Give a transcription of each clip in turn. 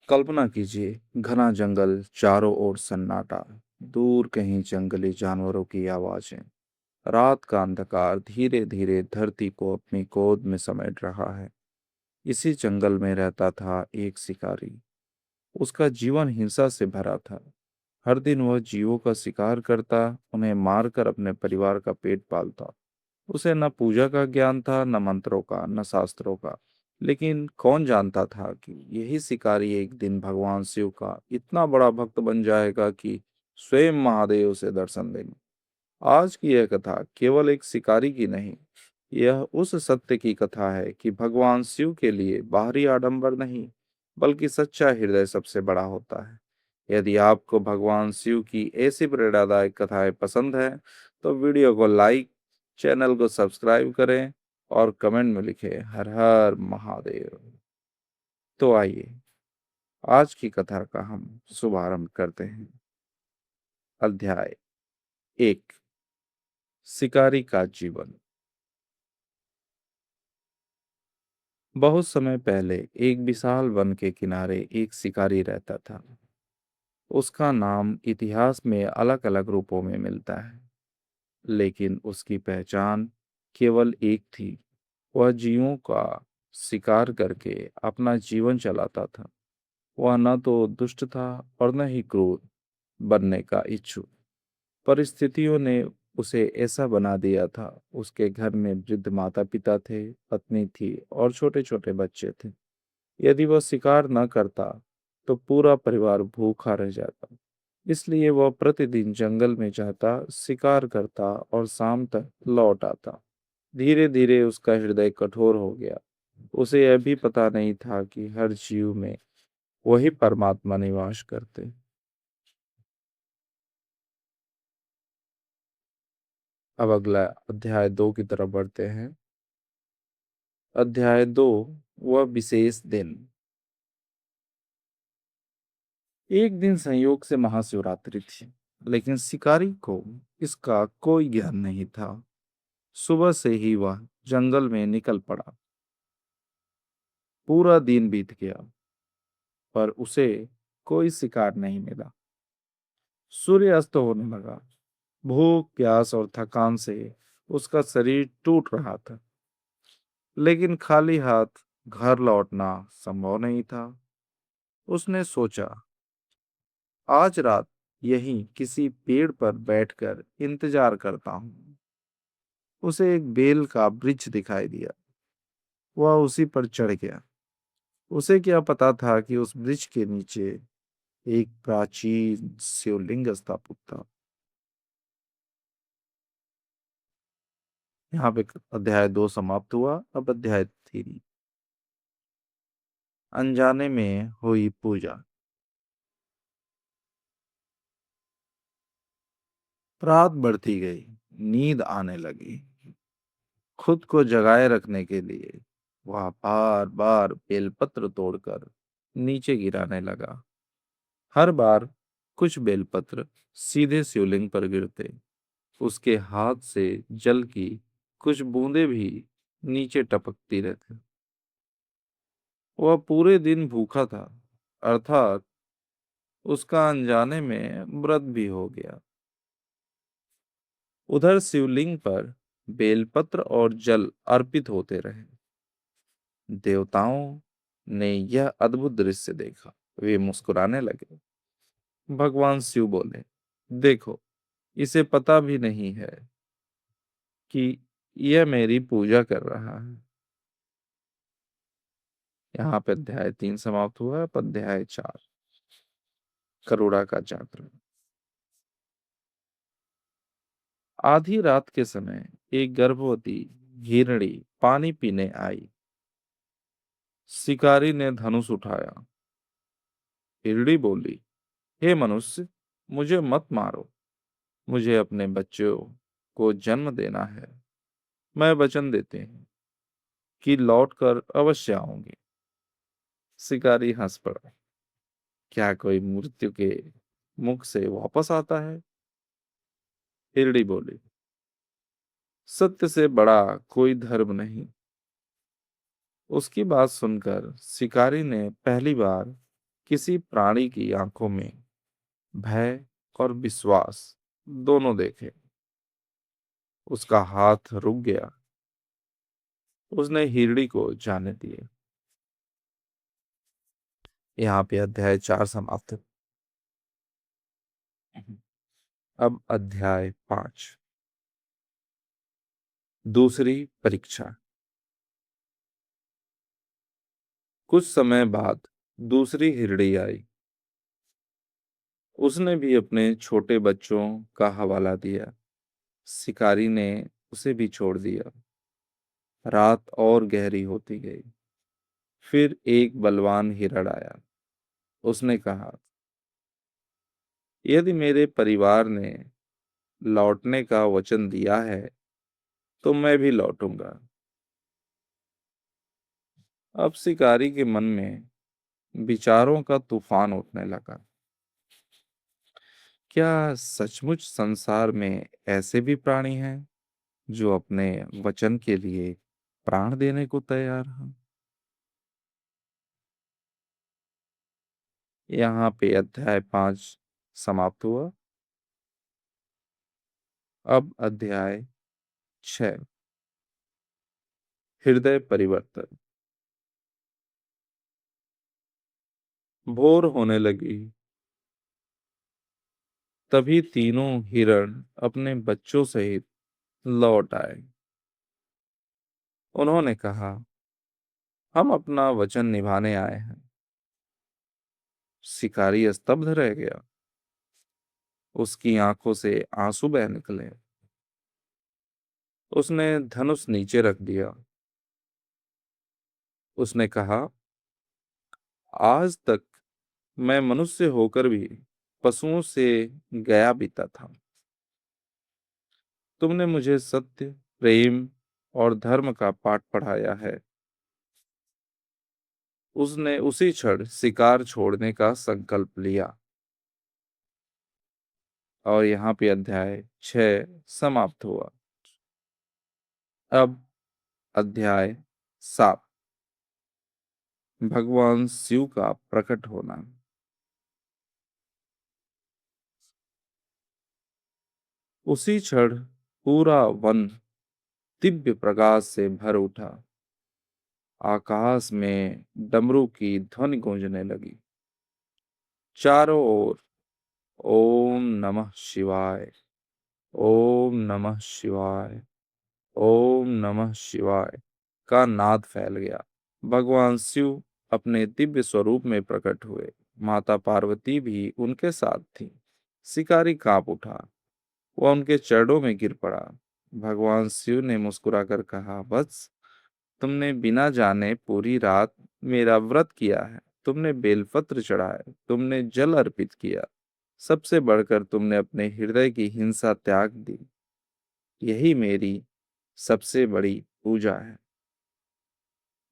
कल्पना कीजिए, घना जंगल, चारों ओर सन्नाटा, दूर कहीं जंगली जानवरों की आवाजें। रात का अंधकार धीरे धीरे धरती को अपनी गोद में समेट रहा है। इसी जंगल में रहता था एक शिकारी। उसका जीवन हिंसा से भरा था। हर दिन वह जीवों का शिकार करता, उन्हें मारकर अपने परिवार का पेट पालता। उसे न पूजा का ज्ञान था, न मंत्रों का, न शास्त्रों का। लेकिन कौन जानता था कि यही शिकारी एक दिन भगवान शिव का इतना बड़ा भक्त बन जाएगा कि स्वयं महादेव उसे दर्शन देंगे। आज की यह कथा केवल एक शिकारी की नहीं, यह उस सत्य की कथा है कि भगवान शिव के लिए बाहरी आडंबर नहीं, बल्कि सच्चा हृदय सबसे बड़ा होता है। यदि आपको भगवान शिव की ऐसी प्रेरणादायक कथाएं पसंद है, तो वीडियो को लाइक, चैनल को सब्सक्राइब करें और कमेंट में लिखें हर हर महादेव। तो आइए, आज की कथा का हम शुभारंभ करते हैं। अध्याय एक, शिकारी का जीवन। बहुत समय पहले एक विशाल वन के किनारे एक शिकारी रहता था। उसका नाम इतिहास में अलग अलग रूपों में मिलता है, लेकिन उसकी पहचान केवल एक थी। वह जीवों का शिकार करके अपना जीवन चलाता था। वह न तो दुष्ट था और न ही क्रूर बनने का इच्छुक। परिस्थितियों ने उसे ऐसा बना दिया था। उसके घर में वृद्ध माता पिता थे, पत्नी थी और छोटे छोटे बच्चे थे। यदि वह शिकार न करता तो पूरा परिवार भूखा रह जाता। इसलिए वह प्रतिदिन जंगल में जाता, शिकार करता और शाम तक लौट आता। धीरे धीरे उसका हृदय कठोर हो गया। उसे यह भी पता नहीं था कि हर जीव में वही परमात्मा निवास करते। अब अगला अध्याय 2 की तरफ बढ़ते हैं। अध्याय 2, वह विशेष दिन। एक दिन संयोग से महाशिवरात्रि थी, लेकिन शिकारी को इसका कोई ज्ञान नहीं था। सुबह से ही वह जंगल में निकल पड़ा। पूरा दिन बीत गया, पर उसे कोई शिकार नहीं मिला। सूर्य अस्त होने लगा। भूख, प्यास और थकान से उसका शरीर टूट रहा था, लेकिन खाली हाथ घर लौटना संभव नहीं था। उसने सोचा, आज रात यहीं किसी पेड़ पर बैठकर इंतजार करता हूं। उसे एक बेल का वृक्ष दिखाई दिया। वह उसी पर चढ़ गया। उसे क्या पता था कि उस वृक्ष के नीचे एक प्राचीन शिवलिंग स्थापित था। यहाँ पे अध्याय 2 समाप्त हुआ। अब अध्याय 3, अनजाने में हुई पूजा। रात बढ़ती गई, नींद आने लगी। खुद को जगाए रखने के लिए वह बार बार बेलपत्र तोड़कर नीचे गिराने लगा। हर बार कुछ बेलपत्र सीधे शिवलिंग पर गिरते। उसके हाथ से जल की कुछ बूंदें भी नीचे टपकती रहती। वह पूरे दिन भूखा था, अर्थात उसका अनजाने में व्रत भी हो गया। उधर शिवलिंग पर बेलपत्र और जल अर्पित होते रहे। देवताओं ने यह अद्भुत दृश्य देखा। वे मुस्कुराने लगे। भगवान शिव बोले, देखो, इसे पता भी नहीं है कि यह मेरी पूजा कर रहा है। यहाँ पे अध्याय 3 समाप्त हुआ। अब अध्याय 4, करुणा का जागरण। आधी रात के समय एक गर्भवती हिरणी पानी पीने आई। शिकारी ने धनुष उठाया। हिरणी बोली, हे मनुष्य, मुझे मत मारो। मुझे अपने बच्चों को जन्म देना है। मैं वचन देती हूँ कि लौटकर अवश्य आऊंगी। शिकारी हंस पड़ा। क्या कोई मृत्यु के मुख से वापस आता है? हिरणी बोली, सत्य से बड़ा कोई धर्म नहीं। उसकी बात सुनकर शिकारी ने पहली बार किसी प्राणी की आंखों में भय और विश्वास दोनों देखे। उसका हाथ रुक गया। उसने हिरणी को जाने दिए। यहाँ पे अध्याय 4 समाप्त है। अब अध्याय 5, दूसरी परीक्षा। कुछ समय बाद दूसरी हिरणी आई। उसने भी अपने छोटे बच्चों का हवाला दिया। शिकारी ने उसे भी छोड़ दिया। रात और गहरी होती गई। फिर एक बलवान हिरण आया। उसने कहा, यदि मेरे परिवार ने लौटने का वचन दिया है तो मैं भी लौटूंगा। अब शिकारी के मन में विचारों का तूफान उठने लगा। क्या सचमुच संसार में ऐसे भी प्राणी हैं जो अपने वचन के लिए प्राण देने को तैयार हैं? यहाँ पे अध्याय 5 समाप्त हुआ। अब अध्याय 6, हृदय परिवर्तन। भोर होने लगी। तभी तीनों हिरण अपने बच्चों सहित लौट आए। उन्होंने कहा, हम अपना वचन निभाने आए हैं। शिकारी स्तब्ध रह गया। उसकी आंखों से आंसू बह निकले। उसने धनुष नीचे रख दिया। उसने कहा, आज तक मैं मनुष्य होकर भी पशुओं से गया बीता था। तुमने मुझे सत्य, प्रेम और धर्म का पाठ पढ़ाया है। उसने उसी क्षण शिकार छोड़ने का संकल्प लिया। और यहाँ पे अध्याय 6 समाप्त हुआ। अब अध्याय 7, भगवान शिव का प्रकट होना। उसी क्षण पूरा वन दिव्य प्रकाश से भर उठा। आकाश में डमरू की ध्वनि गूंजने लगी। चारों ओर ओम नमः शिवाय, ओम नमः शिवाय, ओम नमः शिवाय का नाद फैल गया। भगवान शिव अपने दिव्य स्वरूप में प्रकट हुए। माता पार्वती भी उनके साथ थी। शिकारी कांप उठा। वह उनके चरणों में गिर पड़ा। भगवान शिव ने मुस्कुराकर कहा, वत्स, तुमने बिना जाने पूरी रात मेरा व्रत किया है। तुमने बेलपत्र चढ़ाए, तुमने जल अर्पित किया। सबसे बढ़कर तुमने अपने हृदय की हिंसा त्याग दी। यही मेरी सबसे बड़ी पूजा है।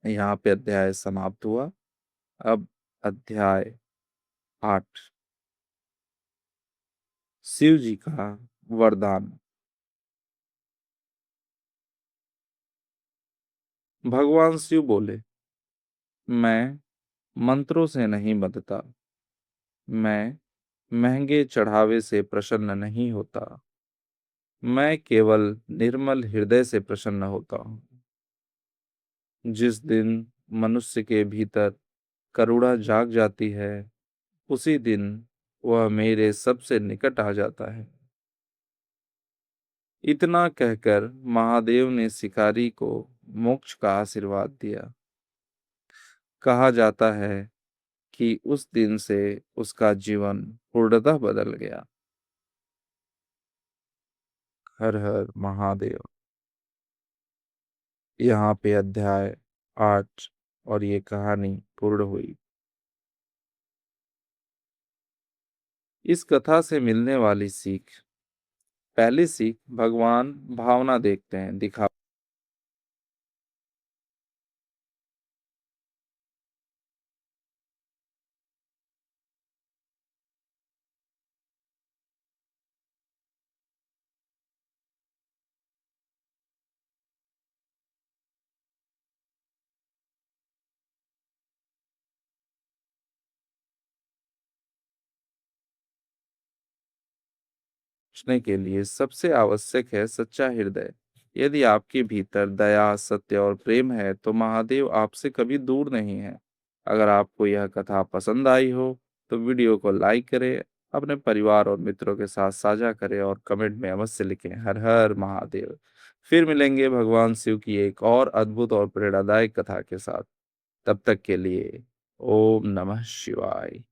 यहाँ पे अध्याय समाप्त हुआ। अब अध्याय 8, शिव जी का वरदान। भगवान शिव बोले, मैं मंत्रों से नहीं बंधता। मैं महंगे चढ़ावे से प्रसन्न नहीं होता। मैं केवल निर्मल हृदय से प्रसन्न होता हूँ। जिस दिन मनुष्य के भीतर करुणा जाग जाती है, उसी दिन वह मेरे सबसे निकट आ जाता है। इतना कहकर महादेव ने शिकारी को मोक्ष का आशीर्वाद दिया। कहा जाता है कि उस दिन से उसका जीवन पूर्णतः बदल गया। हर हर महादेव। यहाँ पे अध्याय 8 और ये कहानी पूर्ण हुई। इस कथा से मिलने वाली सीख। पहली सीख, भगवान भावना देखते हैं, दिखा बचने के लिए सबसे आवश्यक है सच्चा हृदय। यदि आपके भीतर दया, सत्य और प्रेम है, तो महादेव आपसे कभी दूर नहीं है। अगर आपको यह कथा पसंद आई हो, तो वीडियो को लाइक करें, अपने परिवार और मित्रों के साथ साझा करें और कमेंट में अवश्य लिखें हर हर महादेव। फिर मिलेंगे भगवान शिव की एक और अद्भुत और प्रेरणादायक कथा के साथ। तब तक के लिए ओम नमः शिवाय।